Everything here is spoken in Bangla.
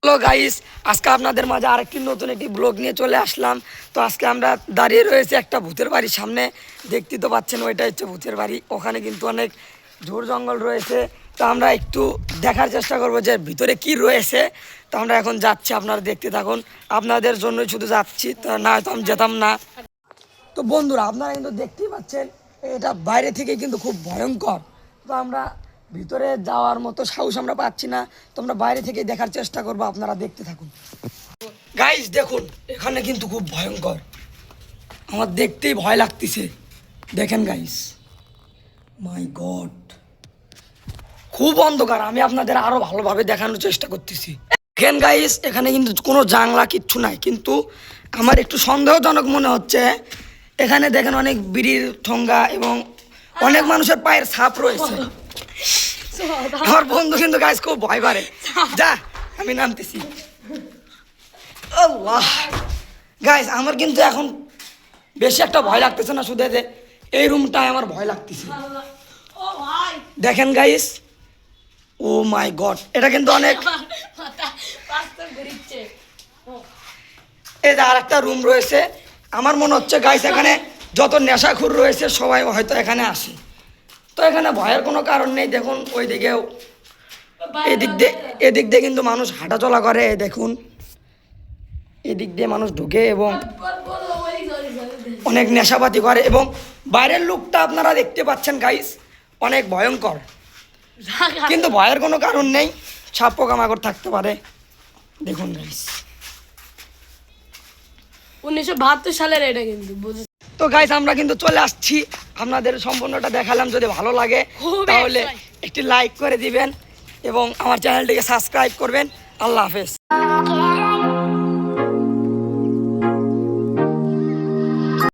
হ্যালো গাইস, আজকে আপনাদের মাঝে আরেকটি নতুন একটি ব্লগ নিয়ে চলে আসলাম। তো আজকে আমরা দাঁড়িয়ে রয়েছে একটা ভূতের বাড়ির সামনে। দেখতে তো পাচ্ছেন ওইটা হচ্ছে ভূতের বাড়ি। ওখানে কিন্তু অনেক ঝোড় জঙ্গল রয়েছে। তো আমরা একটু দেখার চেষ্টা করব যে ভিতরে কি রয়েছে। তো আমরা এখন যাচ্ছি, আপনারা দেখতে থাকুন। আপনাদের জন্যই শুধু যাচ্ছি, তো না তো আমি যেতাম না। তো বন্ধুরা, আপনারা কিন্তু দেখতেই পাচ্ছেন এটা বাইরে থেকে কিন্তু খুব ভয়ঙ্কর। তো আমরা ভিতরে যাওয়ার মতো সাহস আমরা পাচ্ছি না। তো আমরা বাইরে থেকে দেখার চেষ্টা করবো, আপনারা দেখতে থাকুন। গাইস দেখুন, এখানে কিন্তু খুব ভয়ঙ্কর, আমার দেখতেই ভয় লাগতেছে। দেখেন গাইস, মাই গড, খুব অন্ধকার। আমি আপনাদের আরো ভালোভাবে দেখানোর চেষ্টা করতেছি। দেখেন গাইস, এখানে কিন্তু কোনো জানলা কিচ্ছু নাই, কিন্তু আমার একটু সন্দেহজনক মনে হচ্ছে। এখানে দেখেন অনেক বিড়ির ঠোঙ্গা এবং অনেক মানুষের পায়ের ছাপ রয়েছে। আমার বন্ধু কিন্তু গাইস খুব ভয় করে। যা, আমি নামতেছি। আল্লাহ গাইস, আমার কিন্তু এখন বেশি একটা ভয় লাগতেছে না, শুধু যে এই রুমটায় আমার ভয় লাগতেছে। দেখেন গাইস, ও মাই গড, এটা কিন্তু অনেক। এই যে আর একটা রুম রয়েছে। আমার মনে হচ্ছে গাইস, এখানে যত নেশাখোর রয়েছে সবাই হয়তো এখানে আসে। তো এখানে ভয়ের কোনো কারণ নেই। দেখুন ওইদিকেও, এদিক দিয়ে কিন্তু মানুষ হাঁটাচলা করে। দেখুন এদিক দিয়ে মানুষ ঢুকে এবং অনেক নেশাপাতি করে। এবং বাইরের লুকটা আপনারা দেখতে পাচ্ছেন গাইস, অনেক ভয়ঙ্কর, কিন্তু ভয়ের কোনো কারণ নেই। সাপ পোকামাকড় থাকতে পারে। দেখুন গাইস, 1972 সালের এটা কিন্তু। তো গাইস আমরা কিন্তু চলে আসছি, আপনাদের সম্পূর্ণটা দেখালাম। যদি ভালো লাগে তাহলে একটি লাইক করে দিবেন এবং আমার চ্যানেলটিকে সাবস্ক্রাইব করবেন। আল্লাহ হাফেজ।